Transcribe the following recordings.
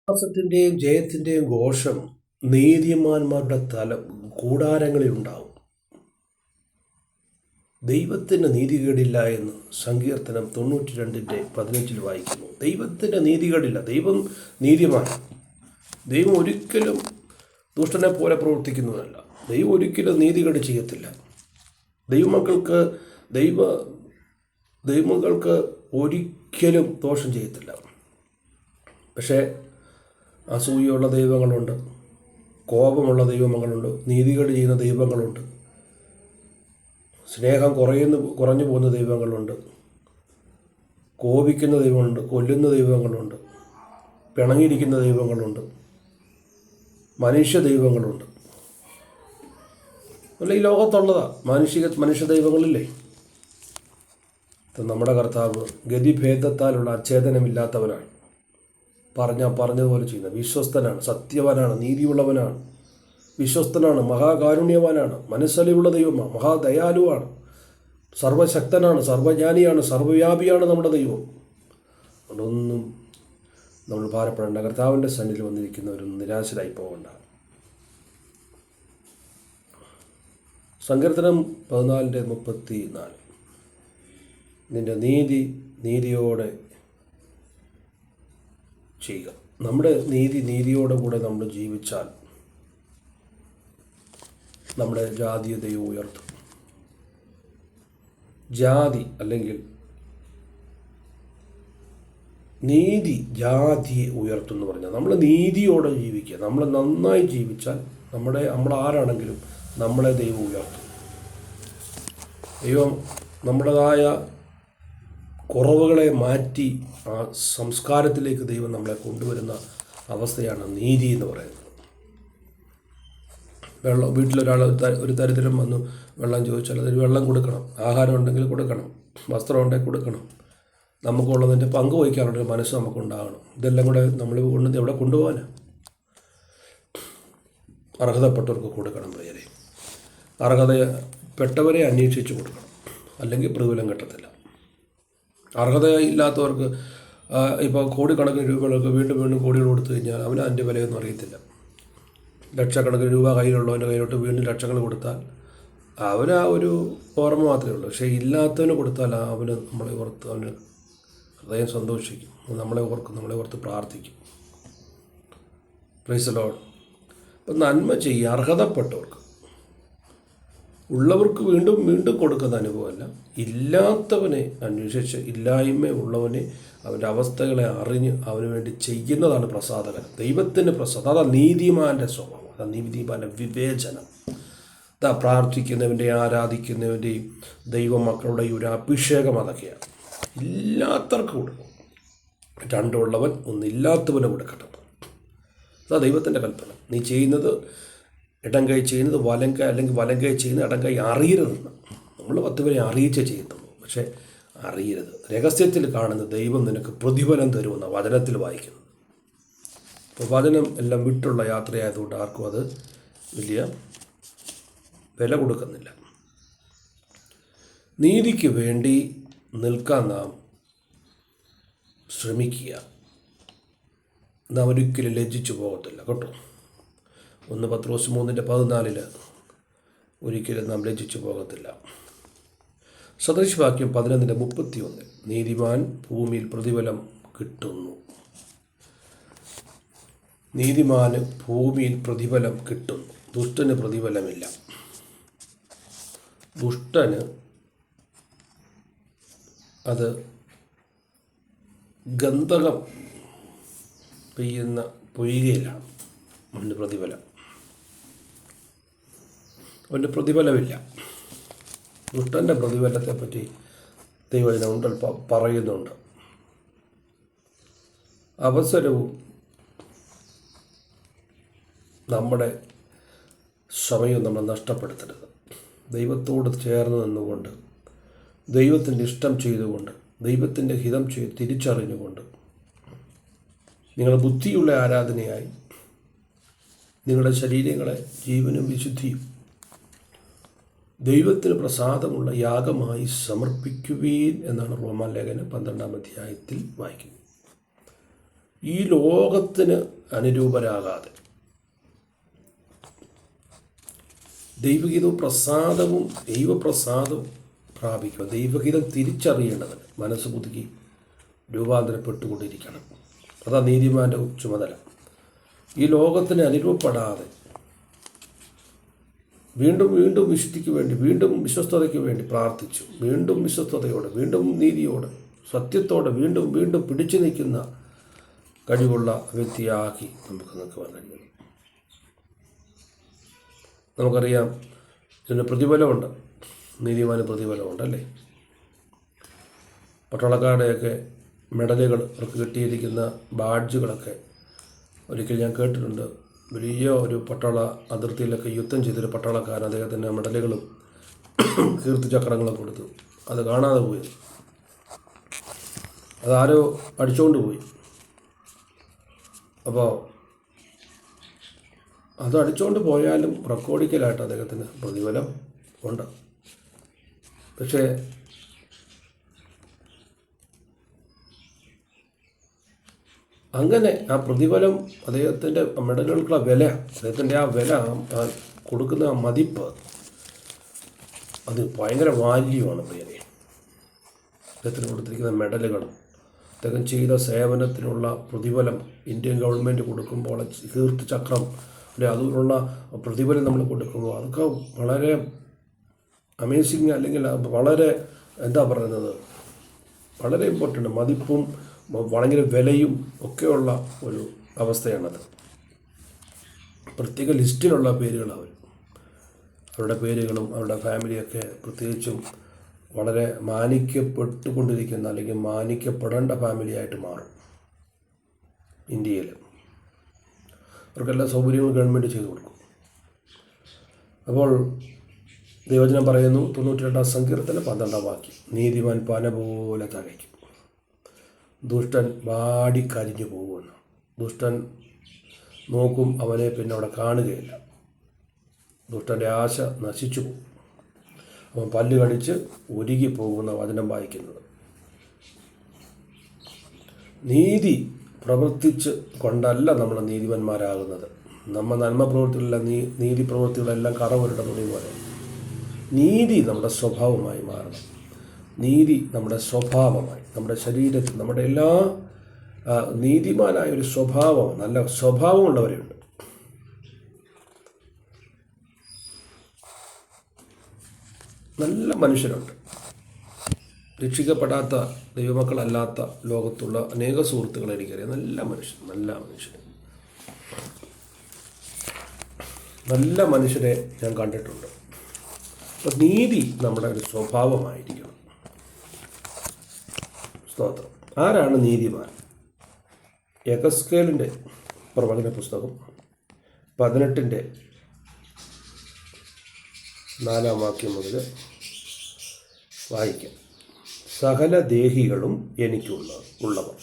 വിശ്വാസത്തിൻ്റെയും ജയത്തിൻ്റെയും ഘോഷം നീതിമാന്മാരുടെ കൂടാരങ്ങളിൽ ഉണ്ടാവും. ദൈവത്തിന് നീതികേടില്ല എന്ന് സങ്കീർത്തനം 92:15 വായിക്കുന്നു. ദൈവത്തിന് നീതികേടില്ല. ദൈവം നീതിമാൻ. ദൈവം ഒരിക്കലും ദുഷ്ടനെ പോലെ പ്രവർത്തിക്കുന്നതല്ല. ദൈവം ഒരിക്കലും നീതികേട് ചെയ്യത്തില്ല. ദൈവങ്ങൾക്ക് ഒരിക്കലും ദോഷം ചെയ്യത്തില്ല. പക്ഷേ അസൂയുള്ള ദൈവങ്ങളുണ്ട്, കോപമുള്ള ദൈവങ്ങളുണ്ട്, നീതികേട് ചെയ്യുന്ന ദൈവങ്ങളുണ്ട്, സ്നേഹം കുറഞ്ഞു പോകുന്ന ദൈവങ്ങളുണ്ട്, കോപിക്കുന്ന ദൈവങ്ങളുണ്ട്, കൊല്ലുന്ന ദൈവങ്ങളുണ്ട്, പിണങ്ങിയിരിക്കുന്ന ദൈവങ്ങളുണ്ട്, മനുഷ്യ ദൈവങ്ങളുണ്ട്. അല്ല, ഈ ലോകത്തുള്ളതാ മനുഷ്യ ദൈവങ്ങളില്ലേ? നമ്മുടെ കർത്താവ് ഗതിഭേദത്താലുള്ള അച്ഛേദനമില്ലാത്തവനാണ്. പറഞ്ഞതുപോലെ ചെയ്യുന്ന വിശ്വസ്തനാണ്, സത്യവാനാണ്, നീതിയുള്ളവനാണ്, വിശ്വസ്തനാണ്, മഹാകാരുണ്യവാനാണ്, മനസ്സലിവുള്ള ദൈവമാണ്, മഹാദയാലുവാണ്, സർവശക്തനാണ്, സർവജ്ഞാനിയാണ്, സർവവ്യാപിയാണ് നമ്മുടെ ദൈവം. അതുകൊണ്ടൊന്നും നമ്മൾ ഭാരപ്പെടേണ്ട. കർത്താവിൻ്റെ സന്നിധിയിൽ വന്നിരിക്കുന്നവരും നിരാശരായി പോകണ്ട. സങ്കീർത്തനം 14:34 നിന്റെ നീതിയോടെ ചെയ്യുക. നമ്മുടെ നീതിയോടെ കൂടെ നമ്മൾ ജീവിച്ചാൽ നമ്മുടെ ജാതിയെ ദൈവം ഉയർത്തും. ജാതി അല്ലെങ്കിൽ നീതി ജാതിയെ ഉയർത്തും എന്ന് പറഞ്ഞാൽ നമ്മൾ നീതിയോടെ ജീവിക്കുക. നമ്മൾ നന്നായി ജീവിച്ചാൽ നമ്മൾ ആരാണെങ്കിലും നമ്മളെ ദൈവം ഉയർത്തും. ദൈവം നമ്മുടേതായ കുറവുകളെ മാറ്റി ആ സംസ്കാരത്തിലേക്ക് ദൈവം നമ്മളെ കൊണ്ടുവരുന്ന അവസ്ഥയാണ് നീതി എന്ന് പറയുന്നത്. വീട്ടിലൊരാൾ ഒരു ദരിദ്രൻ വന്നു വെള്ളം ചോദിച്ചാൽ അതിന് വെള്ളം കൊടുക്കണം, ആഹാരം ഉണ്ടെങ്കിൽ കൊടുക്കണം, വസ്ത്രം ഉണ്ടെങ്കിൽ കൊടുക്കണം, നമുക്കുള്ളതിൻ്റെ പങ്ക് വഹിക്കാനുള്ളൊരു മനസ്സ് നമുക്കുണ്ടാകണം. ഇതെല്ലാം കൂടെ നമ്മൾ എവിടെ കൊണ്ടുപോകാനാണ്? അർഹതപ്പെട്ടവർക്ക് കൊടുക്കണം. പ്രിയരെ, അർഹതപ്പെട്ടവരെ അന്വേഷിച്ച് കൊടുക്കണം, അല്ലെങ്കിൽ പ്രതിഫലം കിട്ടത്തില്ല. അർഹതയില്ലാത്തവർക്ക് ഇപ്പോൾ കോടിക്കണക്കിന് രൂപകൾക്ക് വീണ്ടും കോടികൾ കൊടുത്തു കഴിഞ്ഞാൽ അവന് അതിൻ്റെ വിലയൊന്നും അറിയത്തില്ല. ലക്ഷക്കണക്കിന് രൂപ കയ്യിലുള്ളവൻ്റെ കയ്യിലോട്ട് വീണ്ടും ലക്ഷങ്ങൾ കൊടുത്താൽ അവന് ആ ഒരു ഓർമ്മ മാത്രമേ ഉള്ളൂ. പക്ഷേ ഇല്ലാത്തവന് കൊടുത്താൽ അവന് അവന് ഹൃദയം സന്തോഷിക്കും, നമ്മളെ ഓർത്ത് പ്രാർത്ഥിക്കും. Praise the Lord. അപ്പം നന്മ ചെയ്യുക. അർഹതപ്പെട്ടവർക്ക്, ഉള്ളവർക്ക് വീണ്ടും കൊടുക്കുന്ന അനുഭവമല്ല, ഇല്ലാത്തവനെ അന്വേഷിച്ച് ഇല്ലായ്മയുള്ളവനെ അവൻ്റെ അവസ്ഥകളെ അറിഞ്ഞ് അവന് വേണ്ടി ചെയ്യുന്നതാണ് പ്രസാദകരം. ദൈവത്തിൻ്റെ പ്രസാദം അതാ നീതിമാൻ്റെ സ്വഭാവം, അതാ നീതിമാൻ്റെ വിവേചനം. അതാ പ്രാർത്ഥിക്കുന്നവൻ്റെയും ആരാധിക്കുന്നവൻ്റെയും ദൈവമക്കളുടെയും ഒരു അഭിഷേകം അതൊക്കെയാണ്. ഇല്ലാത്തവർക്ക് കൊടുക്കും, രണ്ടുള്ളവൻ ഒന്നില്ലാത്തവന് കൊടുക്കട്ടെ. അതാ ദൈവത്തിൻ്റെ കൽപ്പന. നീ ചെയ്യുന്നത് ഇടം കൈ ചെയ്യുന്നത് വലം കൈ, അല്ലെങ്കിൽ വലം കൈ ചെയ്യുന്നത് ഇടം കൈ അറിയരുതെന്ന്. നമ്മൾ 10 പേരെ അറിയിച്ചേ ചെയ്യുന്നുള്ളൂ, പക്ഷേ അറിയരുത്. രഹസ്യത്തിൽ കാണുന്ന ദൈവം നിനക്ക് പ്രതിഫലം തരുമെന്ന വചനത്തിൽ വായിക്കുന്നത്. അപ്പോൾ വചനം എല്ലാം വിട്ടുള്ള യാത്രയായതുകൊണ്ട് ആർക്കും അത് വലിയ വില കൊടുക്കുന്നില്ല. നീതിക്ക് വേണ്ടി നിൽക്കാൻ നാം ശ്രമിക്കുക. നാം ഒരിക്കലും ലജ്ജിച്ചു പോകത്തില്ല കേട്ടോ. 1 പത്രോസ് 3:14 ഒരിക്കലും നാം ലജ്ജിച്ചു പോകത്തില്ല. സദൃശവാക്യം 11:31 നീതിമാൻ ഭൂമിയിൽ പ്രതിഫലം കിട്ടുന്നു. നീതിമാന് ഭൂമിയിൽ പ്രതിഫലം കിട്ടുന്നു, ദുഷ്ടന് പ്രതിഫലമില്ല. ദുഷ്ടന് അത് ഗന്ധകം പെയ്യുന്ന പൊയ്കയിലാണ് അവൻ്റെ പ്രതിഫലം. അവൻ്റെ പ്രതിഫലമില്ല. ദുഷ്ടൻ്റെ പ്രതിഫലത്തെപ്പറ്റി ദൈവവചനം പറയുന്നുണ്ട്. അവസരവും നമ്മുടെ സമയവും നമ്മൾ നഷ്ടപ്പെടുത്തരുത്. ദൈവത്തോട് ചേർന്ന് നിന്നുകൊണ്ട്, ദൈവത്തിൻ്റെ ഇഷ്ടം ചെയ്തുകൊണ്ട്, ദൈവത്തിൻ്റെ ഹിതം തിരിച്ചറിഞ്ഞുകൊണ്ട് നിങ്ങൾ ബുദ്ധിയുള്ള ആരാധനയായി നിങ്ങളുടെ ശരീരങ്ങളെ ജീവനും വിശുദ്ധിയും ദൈവത്തിന് പ്രസാദമുള്ള യാഗമായി സമർപ്പിക്കുവീൻ എന്നാണ് റോമാലേഖനം 12-ാം അധ്യായത്തിൽ വായിക്കുന്നത്. ഈ ലോകത്തിന് അനുരൂപരാകാതെ ദൈവപ്രസാദവും പ്രാപിക്കുക. ദൈവഹിതം തിരിച്ചറിയേണ്ടതിന് മനസ്സ് പുതുക്കി രൂപാന്തരപ്പെട്ടുകൊണ്ടിരിക്കണം. അതാ നീതിമാൻ്റെ ചുമതല. ഈ ലോകത്തിന് അനുരൂപപ്പെടാതെ വീണ്ടും വീണ്ടും വിശുദ്ധിക്ക് വേണ്ടി, വീണ്ടും വിശ്വസ്തതയ്ക്ക് വേണ്ടി പ്രാർത്ഥിച്ചു, വീണ്ടും വിശ്വസ്തതയോടെ, വീണ്ടും നീതിയോടെ, സത്യത്തോടെ വീണ്ടും വീണ്ടും പിടിച്ചു നിൽക്കുന്ന കഴിവുള്ള വ്യക്തിയാക്കി നമുക്ക് നിൽക്കുവാൻ കഴിയണം. നമുക്കറിയാം ഇതിന് പ്രതിഫലമുണ്ട്, നീതിമാന് പ്രതിഫലമുണ്ട് അല്ലേ. പട്ടാളക്കാരുടെയൊക്കെ മെഡലുകൾ, അവർക്ക് കിട്ടിയിരിക്കുന്ന ബാഡ്ജുകളൊക്കെ ഒരിക്കൽ ഞാൻ കേട്ടിട്ടുണ്ട്. വലിയ ഒരു പട്ടാള അതിർത്തിയിലൊക്കെ യുദ്ധം ചെയ്തൊരു പട്ടാളക്കാരൻ അദ്ദേഹത്തിൻ്റെ മെഡലുകളും കീർത്തിചക്രങ്ങളും കൊടുത്തു. അത് കാണാതെ പോയി, അതാരോ അടിച്ചുകൊണ്ട് പോയി. അപ്പോൾ അത് അടിച്ചുകൊണ്ട് പോയാലും റെക്കോർഡിക്കലായിട്ട് അദ്ദേഹത്തിന് പ്രതിഫലം ഉണ്ട്. പക്ഷേ അങ്ങനെ ആ പ്രതിഫലം, അദ്ദേഹത്തിൻ്റെ മെഡലുകൾക്കുള്ള വില, അദ്ദേഹത്തിൻ്റെ ആ വില, കൊടുക്കുന്ന ആ മതിപ്പ്, അത് ഭയങ്കര വാല്യൂ പ്രിയരെ. അദ്ദേഹത്തിന് കൊടുത്തിരിക്കുന്ന മെഡലുകൾ, അദ്ദേഹം ചെയ്ത സേവനത്തിനുള്ള പ്രതിഫലം ഇന്ത്യൻ ഗവൺമെൻറ് കൊടുക്കുമ്പോൾ, കീർത്തിചക്രം അല്ലെ, അതിനുള്ള പ്രതിഫലം നമ്മൾ കൊടുക്കുമ്പോൾ അതൊക്കെ വളരെ അമേസിങ്, അല്ലെങ്കിൽ വളരെ എന്താ പറയുന്നത്, വളരെ ഇമ്പോർട്ടൻ്റ്, മതിപ്പും ഭയങ്കര വിലയും ഒക്കെയുള്ള ഒരു അവസ്ഥയാണത്. പ്രത്യേക ലിസ്റ്റിലുള്ള പേരുകൾ അവരുടെ പേരുകളും അവരുടെ ഫാമിലിയൊക്കെ പ്രത്യേകിച്ചും വളരെ മാനിക്കപ്പെട്ടുകൊണ്ടിരിക്കുന്ന, അല്ലെങ്കിൽ മാനിക്കപ്പെടേണ്ട ഫാമിലിയായിട്ട് മാറും ഇന്ത്യയിൽ. അവർക്കെല്ലാ സൗകര്യങ്ങളും ഗവൺമെൻറ് ചെയ്തു കൊടുക്കും. അപ്പോൾ ദൈവവചനം പറയുന്നു, 92-ാം സങ്കീർത്തനം 12-ാം വാക്യം, നീതിമാൻ പന പോലെ തഴയ്ക്കും, ദുഷ്ടൻ വാടിക്കരിഞ്ഞു പോകുമെന്ന്. ദുഷ്ടൻ നോക്കും, അവനെ പിന്നെ അവിടെ കാണുകയില്ല. ദുഷ്ടൻ്റെ ആശ നശിച്ചു പോകും, അവൻ പല്ല് കടിച്ച് ഒരുകി പോകുന്ന വചനം വായിക്കുന്നത്. നീതി പ്രവർത്തിച്ച് കൊണ്ടല്ല നമ്മൾ നീതിമാന്മാരാകുന്നത്. നമ്മൾ നന്മ പ്രവൃത്തികളില്ല, നീതി പ്രവൃത്തികളെല്ലാം കറവരുടെ തുണി പോലെ. നീതി നമ്മുടെ സ്വഭാവമായി മാറണം. നീതി നമ്മുടെ സ്വഭാവമായി, നമ്മുടെ ശരീരത്തിൽ, നമ്മുടെ എല്ലാ നീതിമാനായ ഒരു സ്വഭാവം, നല്ല സ്വഭാവമുള്ളവരുണ്ട്. നല്ല മനുഷ്യരുണ്ട്. രക്ഷിക്കപ്പെടാത്ത ദൈവമക്കളല്ലാത്ത ലോകത്തുള്ള അനേക സുഹൃത്തുക്കളെ എനിക്കറിയാം. നല്ല മനുഷ്യരെ ഞാൻ കണ്ടിട്ടുണ്ട്. അപ്പം നീതി നമ്മുടെ ഒരു സ്വഭാവമായിരിക്കണം. സ്തോത്രം. ആരാണ് നീതിമാൻ? യെഹെസ്കേലിൻ്റെ പ്രവചന പുസ്തകം 18-ാം വാക്യം മുതൽ വായിക്കാം. സകല ദേഹികളും എനിക്കുള്ളവർ,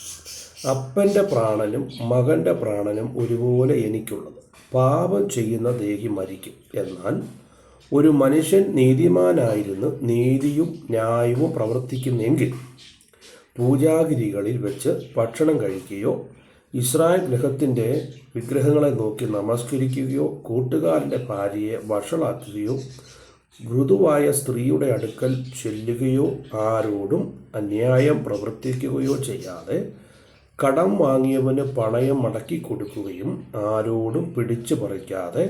അപ്പൻ്റെ പ്രാണനും മകൻ്റെ പ്രാണനും ഒരുപോലെ എനിക്കുള്ളത്. പാപം ചെയ്യുന്ന ദേഹി മരിക്കും. എന്നാൽ ഒരു മനുഷ്യൻ നീതിമാനായിരുന്നു നീതിയും ന്യായവും പ്രവർത്തിക്കുന്നെങ്കിൽ പൂജാഗിരികളിൽ വെച്ച് ഭക്ഷണം കഴിക്കുകയോ ഇസ്രായേൽ ഗൃഹത്തിൻ്റെ വിഗ്രഹങ്ങളെ നോക്കി നമസ്കരിക്കുകയോ കൂട്ടുകാരൻ്റെ ഭാര്യയെ വഷളാക്കുകയോ മൃദുവായ സ്ത്രീയുടെ അടുക്കൽ ചെല്ലുകയോ ആരോടും അന്യായം പ്രവർത്തിക്കുകയോ ചെയ്യാതെ കടം വാങ്ങിയവന് പണയം മടക്കി കൊടുക്കുകയും ആരോടും പിടിച്ചു പറിക്കാതെ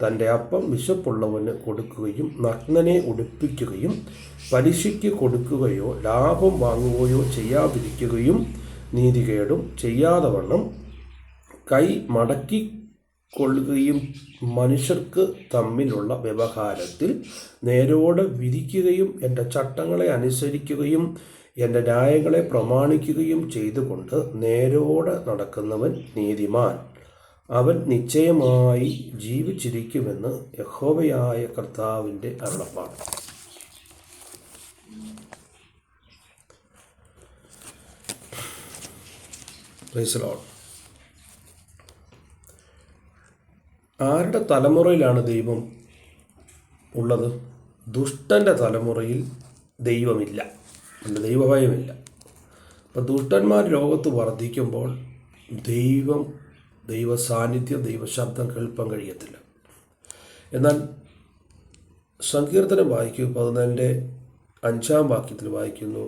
തൻ്റെ അപ്പം വിശപ്പുള്ളവന് കൊടുക്കുകയും നഗ്നനെ ഉടുപ്പിക്കുകയും പലിശയ്ക്ക് കൊടുക്കുകയോ ലാഭം വാങ്ങുകയോ ചെയ്യാതിരിക്കുകയും നീതികേടും ചെയ്യാതെ വണ്ണം കൈ മടക്കി കൊള്ളുകയും മനുഷ്യർക്ക് തമ്മിലുള്ള വ്യവഹാരത്തിൽ നേരോടെ വിധിക്കുകയും എൻ്റെ ചട്ടങ്ങളെ അനുസരിക്കുകയും എൻ്റെ ന്യായങ്ങളെ പ്രമാണിക്കുകയും ചെയ്തുകൊണ്ട് നേരോടെ നടക്കുന്നവൻ നീതിമാൻ. അവൻ നിശ്ചയമായി ജീവിച്ചിരിക്കുമെന്ന് യഹോവയായ കർത്താവിൻ്റെ അരുളപ്പാട്. Praise the Lord. ആരുടെ തലമുറയിലാണ് ദൈവം ഉള്ളത്? ദുഷ്ടൻ്റെ തലമുറയിൽ ദൈവമില്ല, ദൈവഭയമില്ല. അപ്പം ദുഷ്ടന്മാർ ലോകത്ത് വർദ്ധിക്കുമ്പോൾ ദൈവം ദൈവ സാന്നിധ്യം, ദൈവശബ്ദം കേൾപ്പാൻ കഴിയത്തില്ല. എന്നാൽ സങ്കീർത്തനം വായിക്കും 14:5 വായിക്കുന്നു,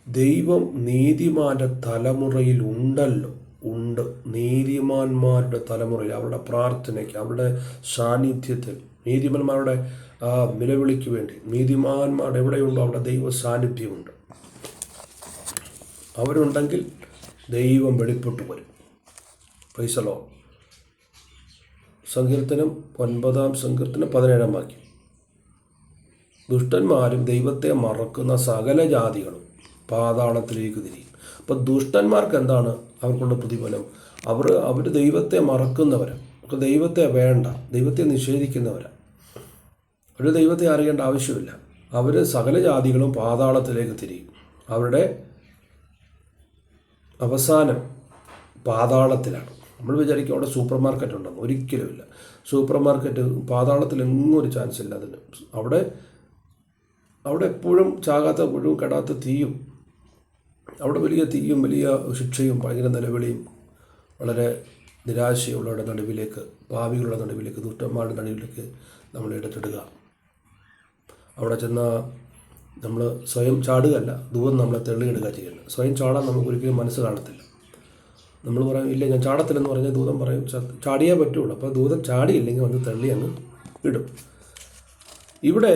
ദൈവം നീതിമാന്റെ തലമുറയിൽ ഉണ്ടല്ലോ. ഉണ്ട്. നീതിമാന്മാരുടെ തലമുറയിൽ, അവരുടെ പ്രാർത്ഥനയ്ക്ക്, അവരുടെ സാന്നിധ്യത്തിൽ, നീതിമാന്മാരുടെ നിലവിളിക്ക് വേണ്ടി, നീതിമാന്മാരുടെ എവിടെയുണ്ടോ അവിടെ ദൈവ സാന്നിധ്യമുണ്ട്. അവരുണ്ടെങ്കിൽ ദൈവം വെളിപ്പെട്ടു വരും. Praise the Lord. സങ്കീർത്തനം 17 ദുഷ്ടന്മാരും ദൈവത്തെ മറക്കുന്ന സകല ജാതികളും പാതാളത്തിലേക്ക് തിരിയും. അപ്പം ദുഷ്ടന്മാർക്ക് എന്താണ് അവർക്കുള്ള പ്രതിഫലം? അവർ ദൈവത്തെ മറക്കുന്നവരാണ്. അവർക്ക് ദൈവത്തെ വേണ്ട, ദൈവത്തെ നിഷേധിക്കുന്നവരാണ്. അവർ ദൈവത്തെ അറിയേണ്ട ആവശ്യമില്ല. അവർ സകല ജാതികളും പാതാളത്തിലേക്ക് തിരിയും. അവരുടെ അവസാനം പാതാളത്തിലാണ്. നമ്മൾ വിചാരിക്കും അവിടെ സൂപ്പർ മാർക്കറ്റ് ഉണ്ടെന്ന്. ഒരിക്കലുമില്ല. സൂപ്പർ മാർക്കറ്റ് പാതാളത്തിൽ എങ്ങും ഒരു ചാൻസ് ഇല്ല അതിന്. അവിടെ എപ്പോഴും ചാകാത്ത, എപ്പോഴും കെടാത്ത തീയും, അവിടെ വലിയ തീയും വലിയ ശിക്ഷയും ഭയങ്കര നിലവിളിയും, വളരെ നിരാശയുള്ളവരുടെ നടുവിലേക്ക്, പാപികളുടെ നടുവിലേക്ക്, ദുഷ്ടന്മാരുടെ നടുവിലേക്ക് നമ്മൾ എടുത്തിടുക. അവിടെ ചെന്ന നമ്മൾ സ്വയം ചാടുകയല്ല, ദൂരം നമ്മളെ തെള്ളിയിടുക ചെയ്യുന്നത്. സ്വയം ചാടാൻ നമുക്ക് ഒരിക്കലും മനസ്സ് കാണത്തില്ല. നമ്മൾ പറയും ഇല്ല ഞാൻ ചാടത്തില്ലെന്ന് പറഞ്ഞാൽ ദൂതം പറയും ചാടിയേ പറ്റുള്ളൂ. അപ്പോൾ ദൂതം ചാടിയില്ലെങ്കിൽ വന്ന് തള്ളി അങ്ങ് ഇടും. ഇവിടെ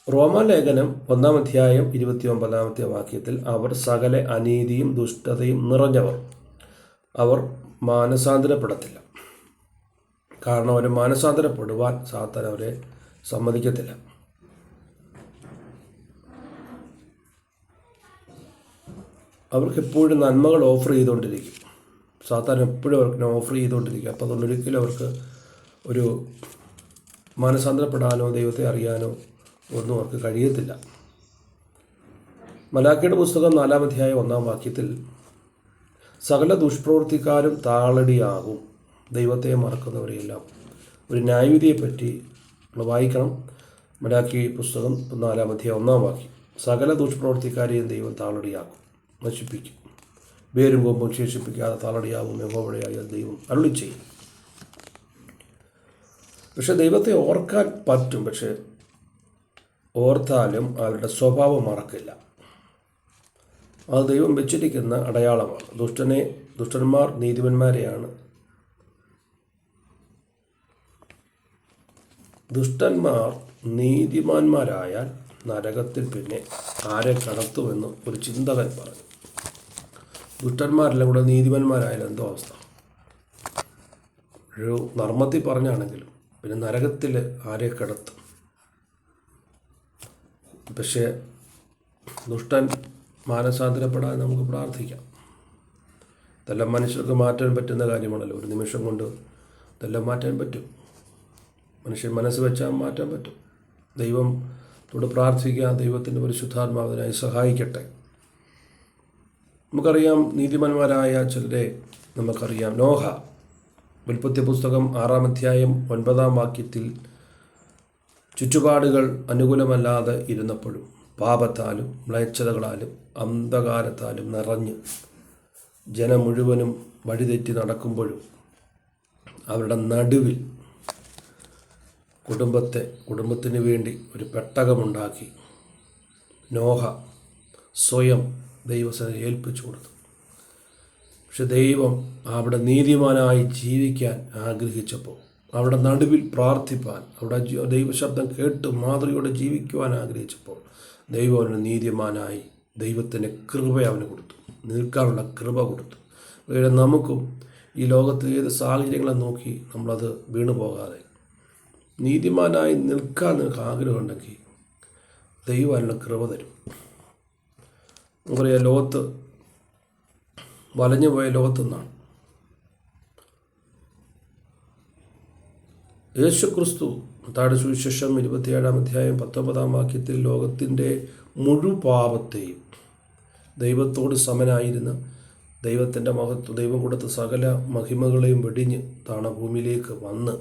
റോമാലേഖനം 1:29 അവർ സകല അനീതിയും ദുഷ്ടതയും നിറഞ്ഞവർ, അവർ മാനസാന്തരപ്പെടത്തില്ല. കാരണം അവർ മാനസാന്തരപ്പെടുവാൻ സാത്താൻ അവരെ സമ്മതിക്കത്തില്ല. അവർക്ക് എപ്പോഴും നന്മകൾ ഓഫർ ചെയ്തുകൊണ്ടിരിക്കും. സാത്താൻ എപ്പോഴും അവർക്ക് ഓഫർ ചെയ്തുകൊണ്ടിരിക്കും. അപ്പോൾ അതുകൊണ്ടൊരിക്കലും അവർക്ക് ഒരു മാനസാന്തരപ്പെടാനോ ദൈവത്തെ അറിയാനോ ഒന്നും അവർക്ക് കഴിയത്തില്ല. മലാക്കിയുടെ പുസ്തകം 4:1 സകല ദുഷ്പ്രവൃത്തിക്കാരും താളടിയാകും, ദൈവത്തെ മറക്കുന്നവരെയെല്ലാം. ഒരു ന്യായവിധിയെപ്പറ്റി വായിക്കണം. മലാക്കി പുസ്തകം 4:1 സകല ദുഷ്പ്രവൃത്തിക്കാരെയും ദൈവം താളടിയാകും, നശിപ്പിക്കും. വേരും കൊമ്പും ശേഷിപ്പിക്കാതെ താളടിയാവും യഹോവയായ ദൈവം അരുളി ചെയ്യും. പക്ഷെ ദൈവത്തെ ഓർക്കാൻ പറ്റും. പക്ഷെ ഓർത്താലും അവരുടെ സ്വഭാവം മറക്കില്ല. അത് ദൈവം വെച്ചിരിക്കുന്ന അടയാളമാണ്. ദുഷ്ടന്മാർ നീതിമാന്മാരെയാണ്. ദുഷ്ടന്മാർ നീതിമാന്മാരായാൽ നരകത്തിൽ പിന്നെ ആരെ കടത്തുമെന്ന് ഒരു ചിന്തകൻ പറഞ്ഞു. ദുഷ്ടന്മാരെല്ലാം കൂടെ നീതിമാന്മാരായാലും എന്തോ അവസ്ഥ? ഒരു നർമ്മത്തിൽ പറഞ്ഞാണെങ്കിലും പിന്നെ നരകത്തിൽ ആരെ കടത്തും? പക്ഷേ ദുഷ്ടൻ മാനസാന്തരപ്പെടാൻ നമുക്ക് പ്രാർത്ഥിക്കാം. ഇതെല്ലാം മനുഷ്യർക്ക് മാറ്റാൻ പറ്റുന്ന കാര്യമാണല്ലോ. ഒരു നിമിഷം കൊണ്ട് ഇതെല്ലാം മാറ്റാൻ പറ്റും. മനുഷ്യൻ മനസ്സ് വെച്ചാൽ മാറ്റാൻ പറ്റും. ദൈവത്തോട് പ്രാർത്ഥിക്കുക. ദൈവത്തിൻ്റെ പരിശുദ്ധാത്മാവിനായി സഹായിക്കട്ടെ. നമുക്കറിയാം നീതിമാന്മാരായ ചിലരെ നമുക്കറിയാം. നോഹ, ഉൽപ്പത്തി പുസ്തകം 6:9 ചുറ്റുപാടുകൾ അനുകൂലമല്ലാതെ ഇരുന്നപ്പോഴും പാപത്താലും മ്ലേച്ഛതകളാലും അന്ധകാരത്താലും നിറഞ്ഞ് ജനം മുഴുവനും വഴിതെറ്റി നടക്കുമ്പോഴും അവരുടെ നടുവിൽ കുടുംബത്തിന് വേണ്ടി ഒരു പെട്ടകമുണ്ടാക്കി നോഹ സ്വയം ദൈവസേനയെ ഏൽപ്പിച്ചു കൊടുത്തു. പക്ഷെ ദൈവം അവിടെ നീതിമാനായി ജീവിക്കാൻ ആഗ്രഹിച്ചപ്പോൾ, അവിടെ നടുവിൽ പ്രാർത്ഥിപ്പാൻ, അവിടെ ദൈവശബ്ദം കേട്ട് മാതൃകയോടെ ജീവിക്കുവാൻ ആഗ്രഹിച്ചപ്പോൾ ദൈവം അവന് നീതിമാനായി ദൈവത്തിൻ്റെ കൃപ അവന് കൊടുത്തു, നിൽക്കാനുള്ള കൃപ കൊടുത്തു. അതുപോലെ നമുക്കും ഈ ലോകത്ത് ഏത് സാഹചര്യങ്ങളെ നോക്കി നമ്മളത് വീണു പോകാതെ നീതിമാനായി നിൽക്കാൻ നിങ്ങൾക്ക് ആഗ്രഹമുണ്ടെങ്കിൽ ദൈവം അതിനുള്ള കൃപ തരും. നമുക്കറിയാം, ലോകത്ത് വലഞ്ഞുപോയ ലോകത്തുനിന്നാണ് യേശുക്രിസ്തു മത്തായിയുടെ സുവിശേഷം 27:19 ലോകത്തിൻ്റെ മുഴുപാപത്തെയും ദൈവത്തോട് സമനായിരുന്ന ദൈവത്തിൻ്റെ മഹത്വം, ദൈവം കൊടുത്ത സകല മഹിമകളെയും വെടിഞ്ഞ് ഭൂമിയിലേക്ക് വന്ന്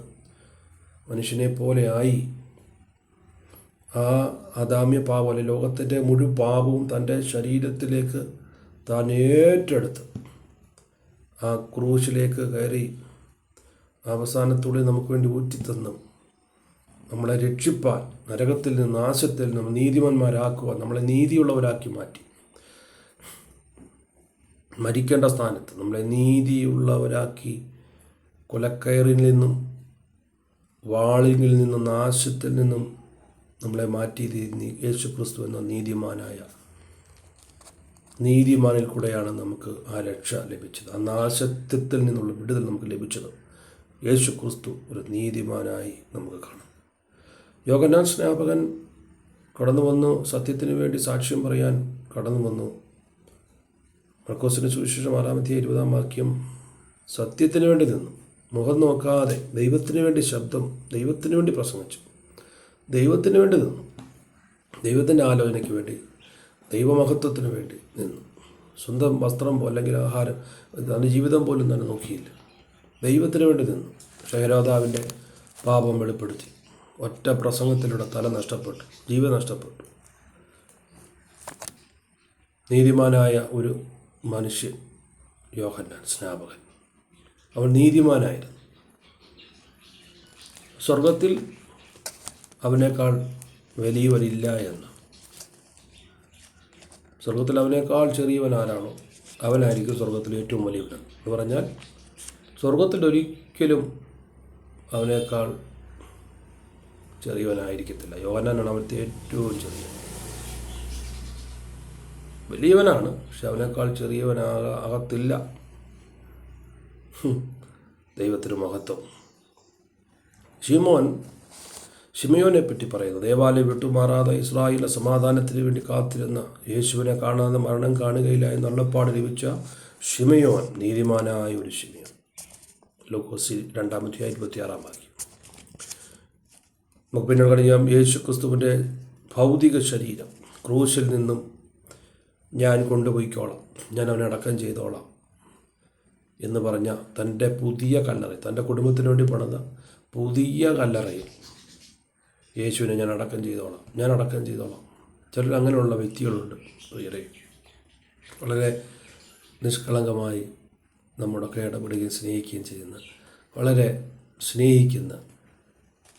മനുഷ്യനെ പോലെ ആയി ആ അദാമ്യ പാപം, അല്ലെ ലോകത്തിൻ്റെ മുഴുപാപവും തൻ്റെ ശരീരത്തിലേക്ക് താൻ ഏറ്റെടുത്ത് ആ ക്രൂശിലേക്ക് കയറി അവസാനത്തോടെ നമുക്ക് വേണ്ടി ഊറ്റിത്തന്നു നമ്മളെ രക്ഷിപ്പാൻ, നരകത്തിൽ നിന്ന്, നാശത്തിൽ നിന്ന് നീതിമാന്മാരാക്കുവാൻ, നമ്മളെ നീതിയുള്ളവരാക്കി മാറ്റി. മരിക്കേണ്ട സ്ഥാനത്ത് നമ്മളെ നീതിയുള്ളവരാക്കി കൊലക്കയറിൽ നിന്നും, വാളിൽ നിന്നും, നാശത്തിൽ നിന്നും നമ്മളെ മാറ്റി യേശു ക്രിസ്തു എന്ന നീതിമാനിൽ കൂടെയാണ് നമുക്ക് ആ രക്ഷ ലഭിച്ചത്. ആ നാശത്വത്തിൽ നിന്നുള്ള വിടുതൽ നമുക്ക് ലഭിച്ചത് യേശു ക്രിസ്തു ഒരു നീതിമാനായി നമുക്ക് കാണാം. യോഹന്നാൻ സ്നാപകൻ കടന്നു വന്നു, സത്യത്തിന് വേണ്ടി സാക്ഷ്യം പറയാൻ കടന്നു വന്നു. മർക്കോസിൻ്റെ സുവിശേഷം 6-20 വാക്യം, സത്യത്തിന് വേണ്ടി നിന്നു, മുഖം നോക്കാതെ ദൈവത്തിന് വേണ്ടി ദൈവത്തിന് വേണ്ടി പ്രസംഗിച്ചു, ദൈവത്തിന് വേണ്ടി നിന്നു, ദൈവത്തിൻ്റെ ആലോചനയ്ക്ക് വേണ്ടി, ദൈവമഹത്വത്തിന് വേണ്ടി നിന്നു. സ്വന്തം വസ്ത്രം അല്ലെങ്കിൽ ആഹാരം, തൻ്റെ ജീവിതം പോലും തന്നെ നോക്കിയില്ല, ദൈവത്തിന് വേണ്ടി നിന്നു. ഹെരോദാവിൻ്റെ പാപം വെളിപ്പെടുത്തി, ഒറ്റ പ്രസംഗത്തിലൂടെ തല നഷ്ടപ്പെട്ടു, ജീവൻ നഷ്ടപ്പെട്ടു. നീതിമാനായ ഒരു മനുഷ്യൻ യോഹന്നാൻ സ്നാപകൻ, അവൻ നീതിമാനായിരുന്നു. സ്വർഗത്തിൽ അവനേക്കാൾ വലിയവരില്ല എന്ന്. സ്വർഗത്തിൽ അവനേക്കാൾ ചെറിയവൻ ആരാണോ അവനായിരിക്കും സ്വർഗത്തിൽ ഏറ്റവും വലിയവൻ എന്ന് പറഞ്ഞാൽ, സ്വർഗത്തിൽ ഒരിക്കലും അവനേക്കാൾ ചെറിയവനായിരിക്കത്തില്ല. യോഹന്നാനാണ് അവൻ്റെ ഏറ്റവും ചെറിയവൻ. വലിയവനാണ്, പക്ഷെ അവനേക്കാൾ ചെറിയവനാകത്തില്ല. ദൈവത്തിന് മഹത്വം. ശിമയോനെ പറ്റി പറയുന്നു, ദേവാലയം വിട്ടുമാറാതെ ഇസ്രായേലിൻ്റെ സമാധാനത്തിന് വേണ്ടി കാത്തിരുന്ന, യേശുവിനെ കാണാതെ മരണം കാണുകയില്ല എന്ന് അരുളപ്പാട് ലഭിച്ച ശിമയോൻ, നീതിമാനായ ഒരു ശിമയോൻ. ലൂക്കോസ് 2:26 വാക്യം. നമുക്ക് പിന്നീട് കഴിയാം, യേശു ക്രിസ്തുവിൻ്റെ ഭൗതിക ശരീരം ക്രൂശിൽ നിന്നും ഞാൻ കൊണ്ടുപോയിക്കോളാം, ഞാൻ അവനെ അടക്കം ചെയ്തോളാം എന്ന് പറഞ്ഞ തൻ്റെ പുതിയ കല്ലറയിൽ, തൻ്റെ കുടുംബത്തിന് വേണ്ടി പണിത പുതിയ കല്ലറയിൽ യേശുവിനെ ഞാൻ അടക്കം ചെയ്തോളാം. ചിലർ അങ്ങനെയുള്ള വ്യക്തികളുണ്ട്. വളരെ നിഷ്കളങ്കമായി നമ്മോടൊക്കെ ഇടപെടുകയും സ്നേഹിക്കുകയും ചെയ്യുന്ന, വളരെ സ്നേഹിക്കുന്ന,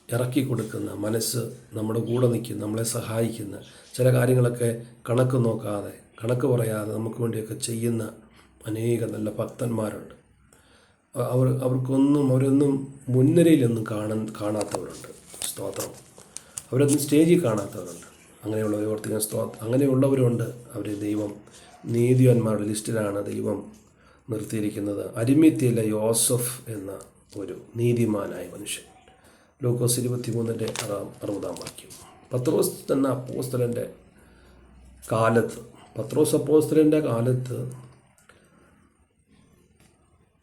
ഇറക്കി കൊടുക്കുന്ന, മനസ്സ് നമ്മുടെ കൂടെ നിൽക്കുന്ന, നമ്മളെ സഹായിക്കുന്ന, ചില കാര്യങ്ങളൊക്കെ കണക്ക് പറയാതെ നമുക്ക് വേണ്ടിയൊക്കെ ചെയ്യുന്ന അനേകം നല്ല ഭക്തന്മാരുണ്ട്. അവരൊന്നും മുൻനിരയിലൊന്നും കാണാത്തവരുണ്ട്. സ്തോത്രം. അവരൊന്നും സ്റ്റേജിൽ കാണാത്തവരുണ്ട്. അങ്ങനെയുള്ളവരുണ്ട്. അവർ ദൈവം നീതിമാന്മാരുടെ ലിസ്റ്റിലാണ് ദൈവം നിർത്തിയിരിക്കുന്നത്. അരിമത്യയിലെ യോസഫ് എന്ന ഒരു നീതിമാനായ മനുഷ്യൻ. ലൂക്കോസ് 23:60 വാക്യം. പത്രോസ് എന്ന അപ്പോസ്തലൻ്റെ കാലത്ത്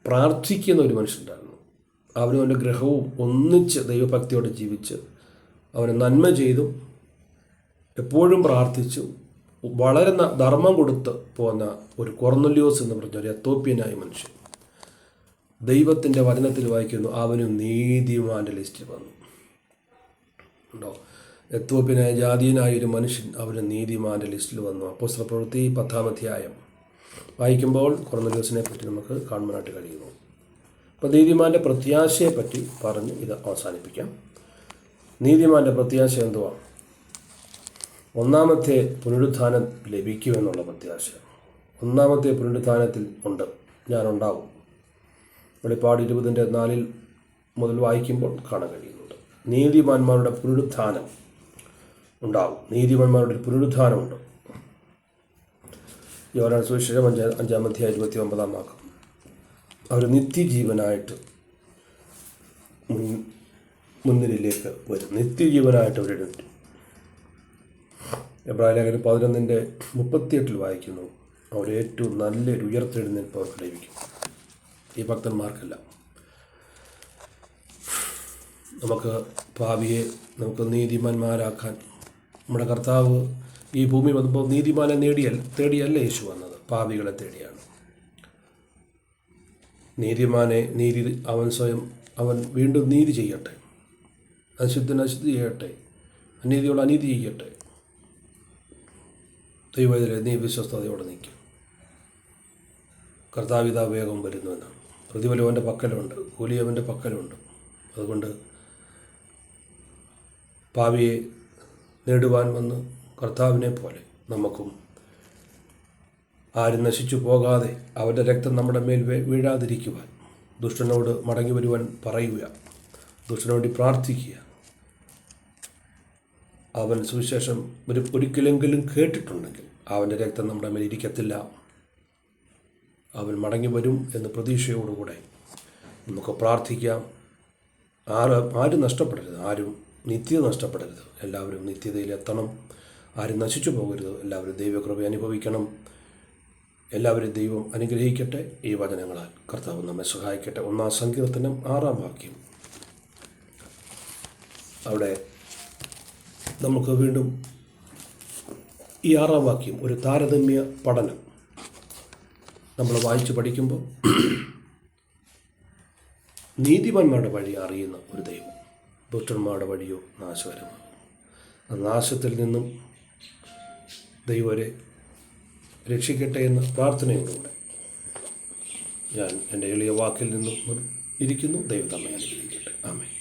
പ്രാർത്ഥിക്കുന്ന ഒരു മനുഷ്യനുണ്ടായിരുന്നു. അവനും അവൻ്റെ ഗ്രഹവും ഒന്നിച്ച് ദൈവഭക്തിയോടെ ജീവിച്ച്, അവന് നന്മ ചെയ്തും എപ്പോഴും പ്രാർത്ഥിച്ചും വളരെ ധർമ്മം കൊടുത്ത് പോന്ന ഒരു കൊർന്നല്യോസ് എന്ന് പറഞ്ഞ ഒരു എത്തോപ്യനായ മനുഷ്യൻ. ദൈവത്തിൻ്റെ വചനത്തിൽ വായിക്കുന്നു, അവനും നീതിമാൻ്റെ ലിസ്റ്റിൽ വന്നു. ഉണ്ടോ? എത്തോപ്യനായ ജാതീയനായ ഒരു മനുഷ്യൻ അവന് നീതിമാൻ്റെ ലിസ്റ്റിൽ വന്നു. അപ്പോസ്തലപ്രവൃത്തി 10-ാം അധ്യായം വായിക്കുമ്പോൾ കൊർന്നല്യോസിനെ പറ്റി നമുക്ക് കാണുവാനായിട്ട് കഴിയുന്നു. അപ്പോൾ നീതിമാൻ്റെ പ്രത്യാശയെപ്പറ്റി പറഞ്ഞ് ഇത് അവസാനിപ്പിക്കാം. നീതിമാൻ്റെ പ്രത്യാശ എന്തുവാണ്? ഒന്നാമത്തെ പുനരുത്ഥാനം ലഭിക്കുമെന്നുള്ള പ്രത്യാശ. ഒന്നാമത്തെ പുനരുത്ഥാനത്തിൽ ഉണ്ട്, ഞാനുണ്ടാവും. വെളിപ്പാട് 20:4 മുതൽ വായിക്കുമ്പോൾ കാണാൻ കഴിയുന്നുണ്ട്. നീതിമാന്മാരുടെ പുനരുത്ഥാനം ഉണ്ടാവും. നീതിമാന്മാരുടെ പുനരുത്ഥാനമുണ്ട്. യോഹന്നാൻ സുവിശേഷം 5-ാം അധ്യായം 29 വാക്യം. അവർ നിത്യജീവനായിട്ട് മുൻനിരയിലേക്ക് വരും. നിത്യജീവനായിട്ട് അവരെടുത്തു. എബ്രായ ലേഖനം 11:38 വായിക്കുന്നു, അവർ ഏറ്റവും നല്ലൊരു ഉയർത്തെഴുന്നേൽപ്പ് അവർക്ക് ലഭിക്കും. ഈ ഭക്തന്മാർക്കല്ല. നമുക്ക് നീതിമാന്മാരാക്കാൻ നമ്മുടെ കർത്താവ് ഈ ഭൂമിയിൽ വന്നപ്പോൾ നീതിമാനെ തേടിയല്ല യേശു വന്നത്, പാപികളെ തേടിയാണ്. അവൻ വീണ്ടും നീതി ചെയ്യട്ടെ, അശുദ്ധി ചെയ്യട്ടെ, അനീതിയോട് അനീതി ചെയ്യട്ടെ. ദൈവത്തിലെ നീ വിശ്വസ്തയോടെ നിൽക്കും. കർത്താവിതാ വേഗം വരുന്നുവെന്നാണ്. പ്രതിഫലം അവൻ്റെ പക്കലുണ്ട്, കൂലി അവൻ്റെ പക്കലുണ്ട്. അതുകൊണ്ട് പാപിയെ നേടുവാൻ വന്ന് കർത്താവിനെ പോലെ നമുക്കും ആരും നശിച്ചു പോകാതെ അവൻ്റെ രക്തം നമ്മുടെ മേൽ വീഴാതിരിക്കുവാൻ ദുഷ്ടനോട് മടങ്ങി വരുവാൻ പറയുക, ദുഷ്ടനു വേണ്ടി പ്രാർത്ഥിക്കുക. അവൻ സുവിശേഷം ഒരിക്കലെങ്കിലും കേട്ടിട്ടുണ്ടെങ്കിൽ അവൻ്റെ രക്തം നമ്മുടെ മേൽ ഇരിക്കത്തില്ല. അവൻ മടങ്ങി വരും എന്ന പ്രതീക്ഷയോടുകൂടെ നമുക്ക് പ്രാർത്ഥിക്കാം. ആരും നഷ്ടപ്പെടരുത്, ആരും നിത്യത നഷ്ടപ്പെടരുത്. എല്ലാവരും നിത്യതയിലെത്തണം. ആരും നശിച്ചു പോകരുത്. എല്ലാവരും ദൈവകൃപ അനുഭവിക്കണം. എല്ലാവരും ദൈവം അനുഗ്രഹിക്കട്ടെ. ഈ വചനങ്ങളാൽ കർത്താവ് നമ്മെ സഹായിക്കട്ടെ. 1 സങ്കീർത്തനം 6 വാക്യം. അവിടെ നമുക്ക് വീണ്ടും ഈ 6 വാക്യം ഒരു താരതമ്യ പഠനം നമ്മൾ വായിച്ച് പഠിക്കുമ്പോൾ നീതിമാന്മാരുടെ വഴി അറിയുന്ന ഒരു ദൈവം, ദുഷ്ടന്മാരുടെ വഴിയോ നാശകരമാകും. ആ നാശത്തിൽ നിന്നും ദൈവരെ രക്ഷിക്കട്ടെ എന്ന പ്രാർത്ഥനയോടുകൂടെ ഞാൻ എൻ്റെ എളിയ വാക്കിൽ നിന്നും ഇരിക്കുന്നു. ദൈവം നമ്മെ അനുഗ്രഹിക്കട്ടെ. ആമേൻ.